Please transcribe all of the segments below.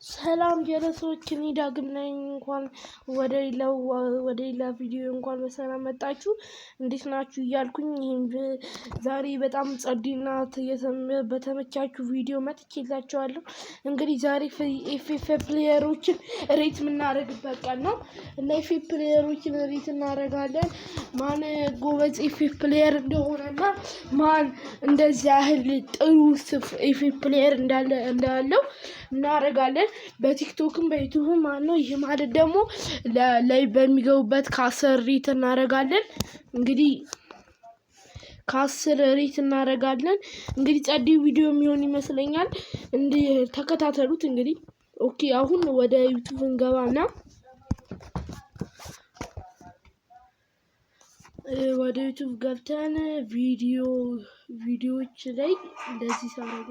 ሰላም ጀለሶች እኔ ዳግም ነኝ። እንኳን ወደ ሌላ ቪዲዮ እንኳን በሰላም መጣችሁ። እንዴት ናችሁ እያልኩኝ ይሄን ዛሬ በጣም ጸዲና በተመቻችሁ ቪዲዮ መጥቼላችኋለሁ። እንግዲህ ዛሬ ኤፍኤፍ ፕሌየሮችን ሬት የምናደርግበት ቀን ነው እና ኤፍኤፍ ፕሌየሮችን ሬት እናደርጋለን። ማን ጎበዝ ኤፍኤፍ ፕሌየር እንደሆነና ማን እንደዚህ ያህል ጥሩ ኤፍኤፍ ፕሌየር እንዳለው እናደርጋለን። በቲክቶክም በዩቲዩብም ማነው ይሄ ማለት ደግሞ ላይ በሚገቡበት ከ10 ሬት እናደርጋለን። እንግዲህ ከ10 ሬት እናደርጋለን። እንግዲህ ጸዲ ቪዲዮ የሚሆን ይመስለኛል። እንዲህ ተከታተሉት። እንግዲህ ኦኬ አሁን ወደ ዩቲዩብ እንገባና ወደ ዩቲዩብ ገብተን ቪዲዮዎች ላይ እንደዚህ ሳረጉ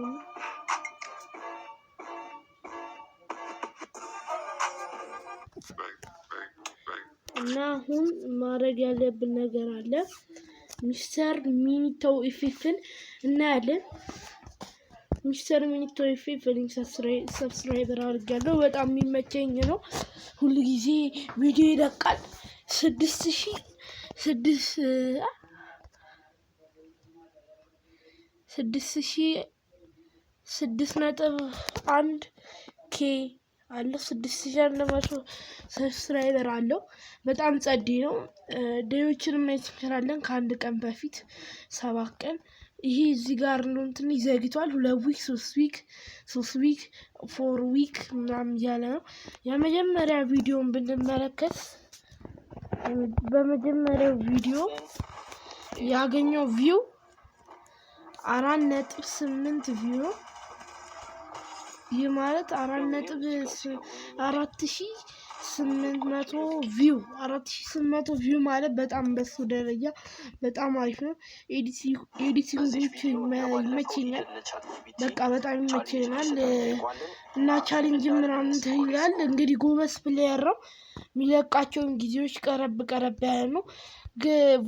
እና አሁን ማድረግ ያለብን ነገር አለ። ሚስተር ሚኒቶ ኤፍኤፍን እናያለን። ሚስተር ሚኒቶ ኤፍኤፍ ሰብስክራይበር አድርጋለሁ። በጣም የሚመቸኝ ነው። ሁሉ ጊዜ ቪዲዮ ይለቃል። 6,100 ኬ አለው 6,100 ሰብስክራይበር አለው። በጣም ጸዲ ነው። ዴዮችንም ማየት እንችላለን። ከአንድ ቀን በፊት 7 ቀን ይሄ እዚህ ጋር ነው እንትን ይዘግቷል። 2 ዊክ 3 ዊክ 4 ዊክ ምናምን እያለ ነው። የመጀመሪያ ቪዲዮን ብንመለከት በመጀመሪያው ቪዲዮ ያገኘው ቪው 4.8 ቪው ይህ ማለት 4,800 ቪው 4,800 ቪው ማለት በጣም በሱ ደረጃ በጣም አሪፍ ነው። ኤዲቲንጎች ይመቸኛል። በቃ በጣም ይመቸኛል እና ቻሌንጅ ምናምን ይላል። እንግዲህ ጎበዝ ፕሌየር ነው። የሚለቃቸውን ጊዜዎች ቀረብ ያለ ነው።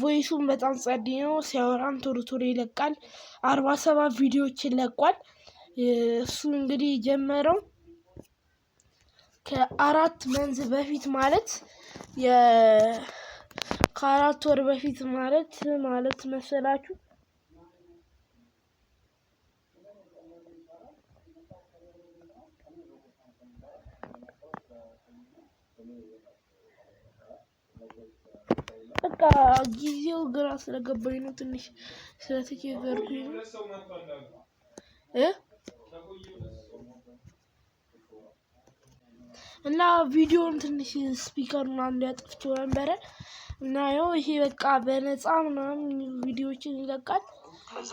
ቮይሱም በጣም ጸዲ ነው። ሲያወራም ቶሎ ይለቃል። 47 ቪዲዮዎችን ለቋል። እሱ እንግዲህ ጀመረው ከ4 መንዝ በፊት ማለት ከ4 ወር በፊት ማለት መሰላችሁ በቃ ጊዜው ግራ ስለገባኝ ነው። ትንሽ ስለተቸገርኩኝ ነው። እና ቪዲዮን ትንሽ ስፒከሩን አንድ ያጥፍቶ ነበረ እና ያው ይሄ በቃ በነፃ ምናምን ቪዲዮዎችን ይለቃል። ከዛ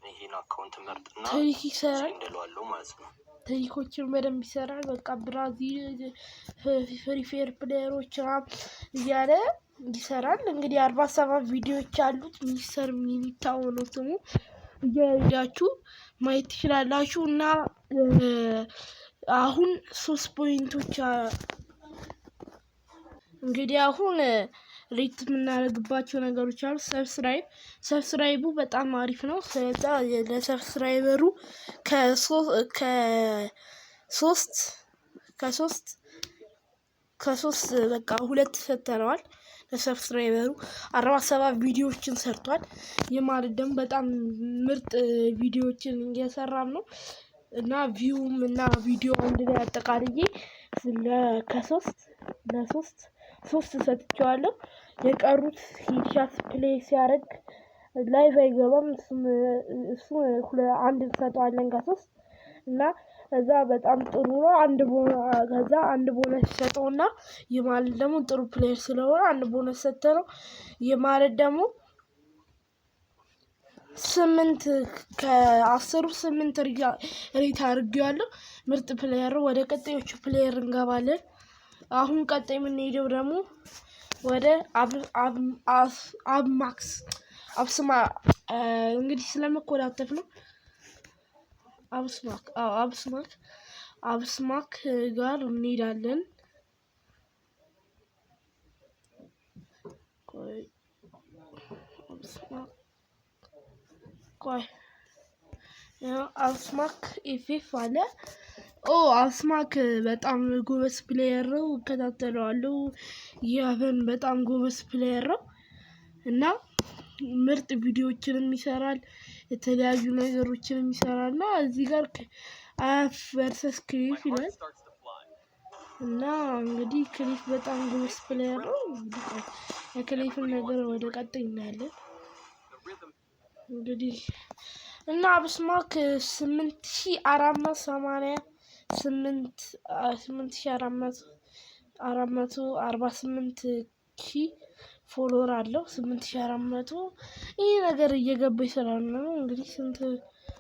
ይሄን አካውንት መርጥና ትሪክ ይሰራል እንደለው ማለት ነው። ትሪኮችን በደንብ ይሰራል። በቃ ብራዚል ፍሪ ፋየር ፕሌየሮች እያለ ይሰራል። እንግዲህ 47 ቪዲዮዎች አሉት። ሚስተር ሚኒታው ነው ስሙ። እያያችሁ ማየት ትችላላችሁ። እና አሁን 3 ፖይንቶች እንግዲህ አሁን ሬት የምናደርግባቸው ነገሮች አሉ። ሰብስክራይቡ በጣም አሪፍ ነው። ስለዛ ለሰብስክራይበሩ ከሶስት በቃ 2 ሰጥተነዋል። ለሰብስክራይበሩ 47 ቪዲዮዎችን ሰርቷል። ይህ ማለት ደግሞ በጣም ምርጥ ቪዲዮዎችን እየሰራም ነው እና ቪውም እና ቪዲዮ አንድ ላይ አጠቃልዬ ለሶስት ሰጥቼዋለሁ። የቀሩት ሂድሻት ፕሌይ ሲያደርግ ላይቭ አይገባም። እሱ 1 እንሰጠዋለን ከ3 እና ከዛ በጣም ጥሩ ነው። ከዛ አንድ ቦነስ ሰጠውና ይህ ማለት ደግሞ ጥሩ ፕሌየር ስለሆነ አንድ ቦነስ ሰጠነው። ይህ ማለት ደግሞ 8 ከ10 8 ሬት አድርጌዋለሁ። ምርጥ ፕሌየር። ወደ ቀጣዮቹ ፕሌየር እንገባለን። አሁን ቀጣይ የምንሄደው ደግሞ ወደ እንግዲህ ስለመኮላተፍ ነው። አብስማክ ጋር እንሄዳለን። ቆይ አብስማክ ኤፍኤፍ አለ አስማክ በጣም ጎበዝ ፕሌየር ነው፣ እከታተለዋለሁ። ያቨን በጣም ጎበዝ ፕሌየር ነው እና ምርጥ ቪዲዮዎችንም ይሰራል፣ የተለያዩ ነገሮችንም ይሰራል። እና እዚህ ጋር አፍ ቨርሰስ ክሊፍ ይላል እና እንግዲህ ክሊፍ በጣም ጎበዝ ፕሌየር ነው። የክሊፍን ነገር ወደ ቀጣይ እናያለን እንግዲህ እና አብስማክ 8448 ፎሎወር አለው። 8400 ይሄ ነገር እየገባ ይሰራል ነው እንግዲህ። ስንት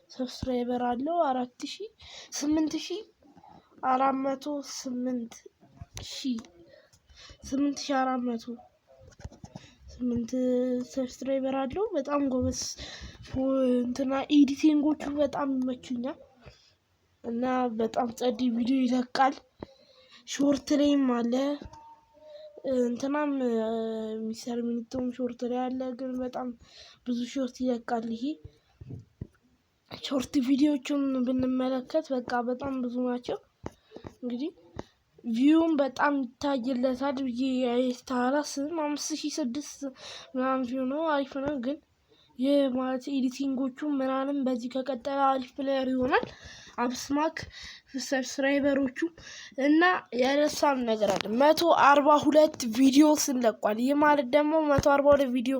ሰብስክራይበር አለው? 4000 8400 ሰብስክራይበር አለው። በጣም ጎበዝ እንትና ኤዲቲንጎቹ በጣም ይመቹኛል እና በጣም ጸዲ ቪዲዮ ይለቃል። ሾርት ላይም አለ እንትናም ሚስተር ሚኒቶም ሾርት ላይ አለ፣ ግን በጣም ብዙ ሾርት ይለቃል። ይሄ ሾርት ቪዲዮዎቹን ብንመለከት በቃ በጣም ብዙ ናቸው። እንግዲህ ቪውም በጣም ይታይለታል ብዬ ታላስም 5006 ምናምን ቪው ነው። አሪፍ ነው። ግን ይህ ማለት ኤዲቲንጎቹ ምናምን በዚህ ከቀጠለ አሪፍ ፕሌየር ይሆናል አብስማክ። ሰብስክራይበሮቹ እና ያነሳን ነገር አለ 142 ቪዲዮ ስለቋል። ይህ ማለት ደግሞ 142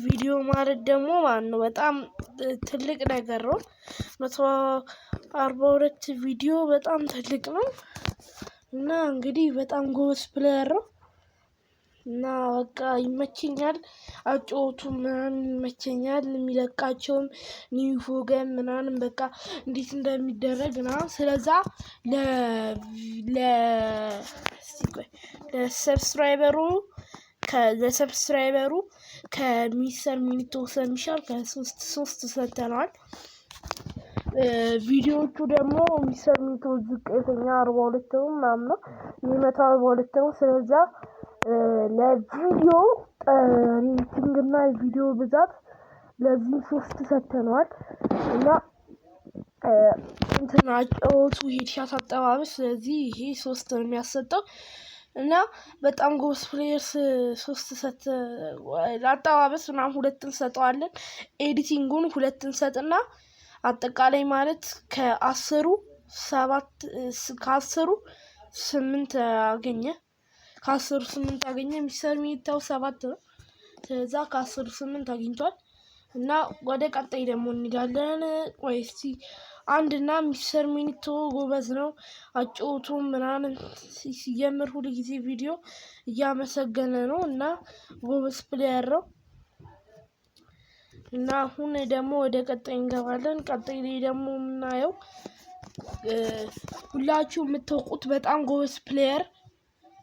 ቪዲዮ ማለት ደግሞ ማን ነው? በጣም ትልቅ ነገር ነው። 142 ቪዲዮ በጣም ትልቅ ነው እና እንግዲህ በጣም ጎበዝ ፕሌየር ነው እና በቃ ይመቸኛል። አጫወቱ ምናምን ይመቸኛል። የሚለቃቸውም ኒውፎገን ምናምን በቃ እንዴት እንደሚደረግ ነው። ስለዛ ለሰብስክራይበሩ ከሚስተር ሚኒቶ ስለሚሻል ከ3 ሰጥተናል። ቪዲዮዎቹ ደግሞ ሚስተር ሚኒቶ ዝቅተኛ 42 ነው ምናምን ነው፣ 142 ነው። ስለዛ ለቪዲዮ ሬቲንግ እና የቪዲዮ ብዛት ለዚህ 3 ሰጥተነዋል እና እንትና አጫወቱ ሄድሻት አጠባበስ፣ ስለዚህ ይሄ 3 ነው የሚያሰጠው እና በጣም ጎበዝ ፕሌየርስ 3 ሰጥ አጠባበስ ምናምን 2 እንሰጠዋለን። ኤዲቲንጉን 2 እንሰጥና አጠቃላይ ማለት ከ10 8 አገኘ። ከ10 8 አገኘ። ሚስተር ሚኒታው 7 ነው። ስለዛ ከ10 8 አግኝቷል እና ወደ ቀጣይ ደግሞ እንሄዳለን። ቆይ እስቲ አንድና ሚስተር ሚኒቶ ጎበዝ ነው። አጫወቱ ምናምን ሲጀምር ሁሉ ጊዜ ቪዲዮ እያመሰገነ ነው እና ጎበዝ ፕሌየር ነው እና አሁን ደግሞ ወደ ቀጣይ እንገባለን። ቀጣይ ላይ ደግሞ የምናየው ሁላችሁ የምታውቁት በጣም ጎበዝ ፕሌየር፣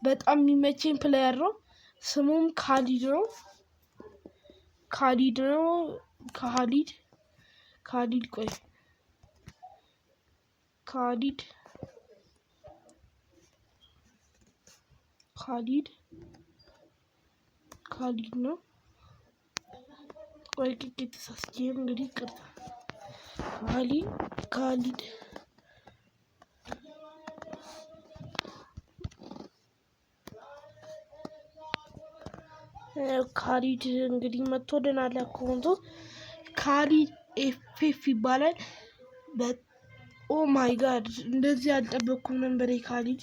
በጣም የሚመቸኝ ፕሌየር ነው። ስሙም ካሊድ ነው። ካሊድ ቆይ ካሊድ ነው። ቆይ ተሳስቼ እንግዲህ ቅርታ ካሊድ እንግዲህ መጥቶልናል። አካውንቱ ካሊድ ኤፍኤፍ ይባላል። ኦ ማይ ጋድ እንደዚህ አልጠበቅኩም ነበር። ካሊድ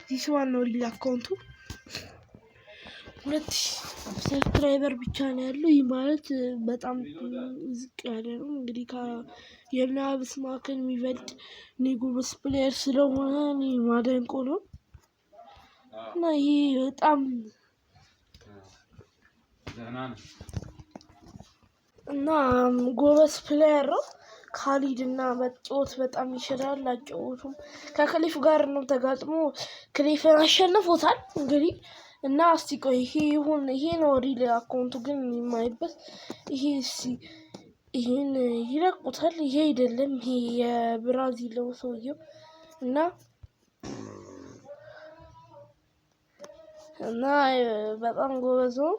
ዚስ ዋን ነው ሪል አካውንቱ። 2000 ሰብስክራይበር ብቻ ነው ያለው። ይህ ማለት በጣም ዝቅ ያለ ነው። እንግዲህ የና አብስማክን የሚበልጥ ጎበዝ ፕሌየር ስለሆነ እኔ ማደንቆ ነው እና ይሄ በጣም እና ጎበዝ ፕሌየር ነው። ካሊድ እና መጫወት በጣም ይችላል። አጫወቱም ከክሊፍ ጋር ነው ተጋጥሞ ክሊፍን አሸንፎታል እንግዲህ እና እስቲ ቆይ ይሄ ነው ሪል አካውንቱ ግን የማይበት ይሄ ይሄን ይለቁታል። ይሄ አይደለም፣ ይሄ የብራዚል ነው ሰውየው እና በጣም ጎበዝ ነው።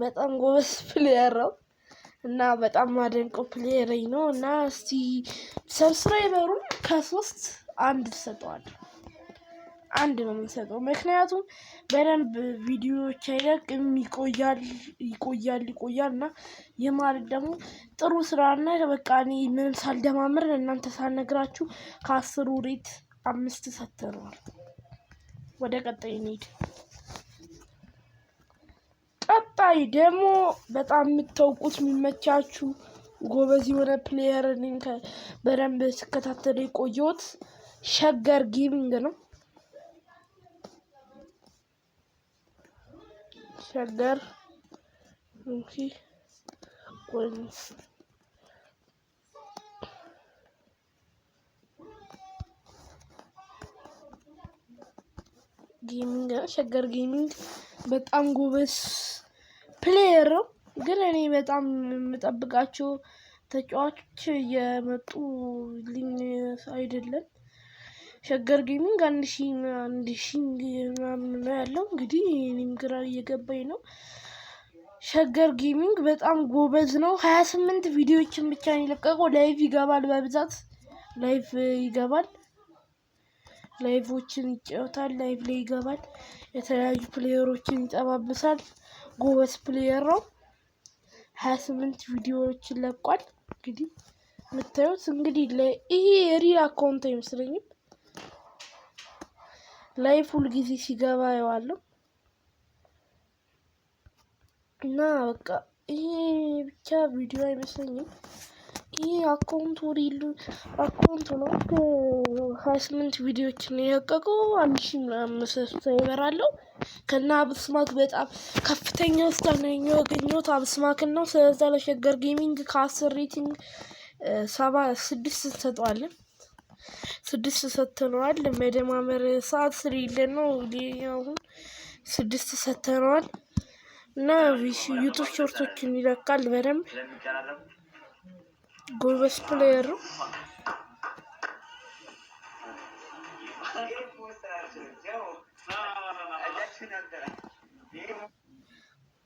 በጣም ጎበዝ ፕሌየር ነው እና በጣም ማደንቀው ፕሌየር ነው። እና እስቲ ሰብስክራይበሩን ከ3 1 ትሰጠዋለህ። 1 ነው የምንሰጠው፣ ምክንያቱም በደንብ ቪዲዮዎች አይለቅም፣ ይቆያል እና የማለት ደግሞ ጥሩ ስራና በቃ እኔ ምንም ሳልደማምር እናንተ ሳልነግራችሁ ከ10 ሬት 5 ሰጥተነዋል። ወደ ቀጣይ እንሂድ። ቀጣይ ደግሞ በጣም የምታውቁት የሚመቻችሁ ጎበዝ የሆነ ፕሌየር እኔም በደንብ ስከታተል የቆየሁት ሸገር ጌሚንግ ነው። ሸገር ሸገር ጌሚንግ በጣም ጎበዝ ፕሌየር ነው። ግን እኔ በጣም የምጠብቃቸው ተጫዋቾች እየመጡልኝ አይደለም። ሸገር ጌሚንግ 1000 ምናምን ነው ያለው። እንግዲህ እኔም ግራ እየገባኝ ነው። ሸገር ጌሚንግ በጣም ጎበዝ ነው። 28 ቪዲዮዎችን ብቻ ነው የለቀቀው። ላይቭ ይገባል፣ በብዛት ላይቭ ይገባል፣ ላይቮችን ይጫወታል፣ ላይቭ ላይ ይገባል፣ የተለያዩ ፕሌየሮችን ይጠባብሳል። ጎበዝ ፕሌየር ነው። 28 ቪዲዮዎችን ለቋል። እንግዲህ የምታዩት እንግዲህ ይሄ ሪል አካውንት አይመስለኝም። ላይፍ ሁል ጊዜ ሲገባ ያዋለው እና በቃ ይሄ ብቻ ቪዲዮ አይመስለኝም። ይሄ አካውንቱ ሪል አካውንት ነው። 28 ቪዲዮዎችን የለቀቀው 1000 ምናምን ሰብስክራይበር አለው። ከና አብስማክ በጣም ከፍተኛ ስታና ያገኘሁት አብስማክን ነው። ስለዛ ለሸገር ጌሚንግ ከ10 ሬቲንግ 6 እንሰጠዋለን። 6 ሰጥተነዋል። መደማመር ሰዓት ስለሌለን ነው አሁን 6 ሰጥተነዋል። እና ዩቱብ ሾርቶችን ይለቃል በደንብ ጎበዝ ፕሌየር ነው።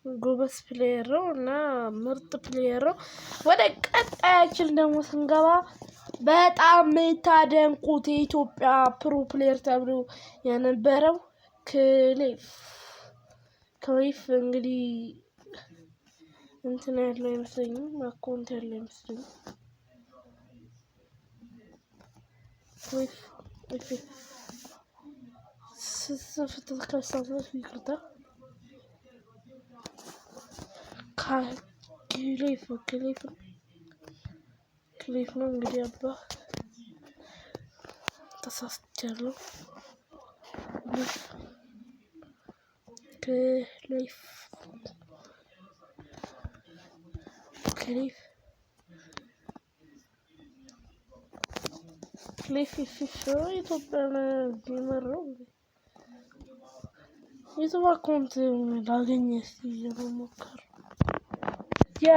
ጎበዝ ፕሌየር ነው እና ምርጥ ፕሌየር ነው። ወደ ቀጣያችን ደግሞ ስንገባ በጣም የምታደንቁት የኢትዮጵያ ፕሮ ፕሌየር ተብሎ የነበረው ክሊፍ እንግዲህ እንትን ያለው አይመስለኝም፣ አካውንት ያለው አይመስለኝም። ክሊፍ ነው እንግዲህ አባ ተሳስቻለሁ። ክሊፍ ኢትዮጵያን ጌመር ነው። ዩቱብ አካውንት ላገኘ እስቲ ለመሞከር ያ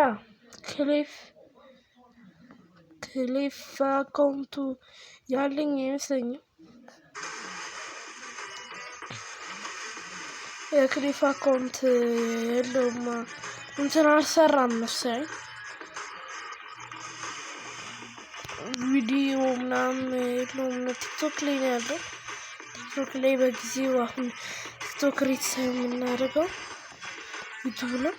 ክሊፍ አካውንቱ ያለኝ አይመስለኝም። የክሊፍ አካውንት የለውም፣ እንትን አልሰራም መሰለኝ። ቪዲዮ ምናምን የለውም። ቲክቶክ ላይ ነው ያለው። ቲክቶክ ላይ በጊዜው አሁን ቲክቶክ ሪት የምናደርገው ዩቱብ ነው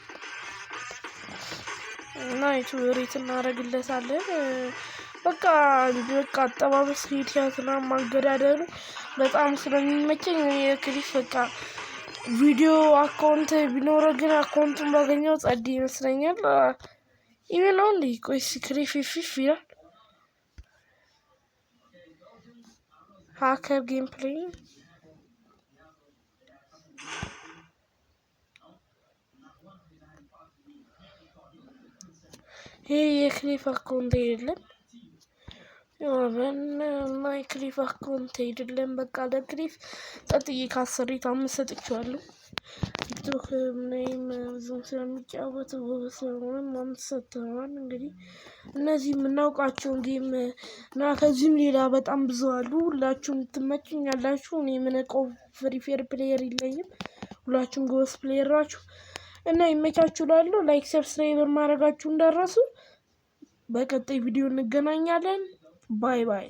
እና ዩቱብ ሪት እናደርግለታለን። በቃ አጠባበስ ሂደትና ማገዳደሉ በጣም ስለሚመቸኝ የክሊፍ በቃ ቪዲዮ አካውንት ቢኖረው ግን አካውንቱን ባገኘው ጸድ ይመስለኛል። ኢቨን ነው እንዴ? ቆይ ክሊፍ ይላል ሃከር ጌም ፕሌይ ይሄ የክሊፍ አካውንት አይደለም። ማይ ክሊፍ አካውንት አይደለም። በቃ ለክሊፍ ጸጥዬ ከ10 5 ሰጥቼዋለሁ። ቲክቶክ ምንም ብዙም ስለሚጫወት ጎበዝ ስለሆነ 5 ሰጥተዋል። እንግዲህ እነዚህ የምናውቃቸውን ጌም እና ከዚህም ሌላ በጣም ብዙ አሉ። ሁላችሁም ትመቹኛላችሁ። እኔ የምነቀው ፍሪ ፌር ፕሌየር የለኝም። ሁላችሁም ጎበዝ ፕሌየር ናችሁ። እና ይመቻችሁ እላለሁ። ላይክ ሰብስክራይብ ማድረጋችሁ እንዳትረሱ። በቀጣይ ቪዲዮ እንገናኛለን። ባይ ባይ።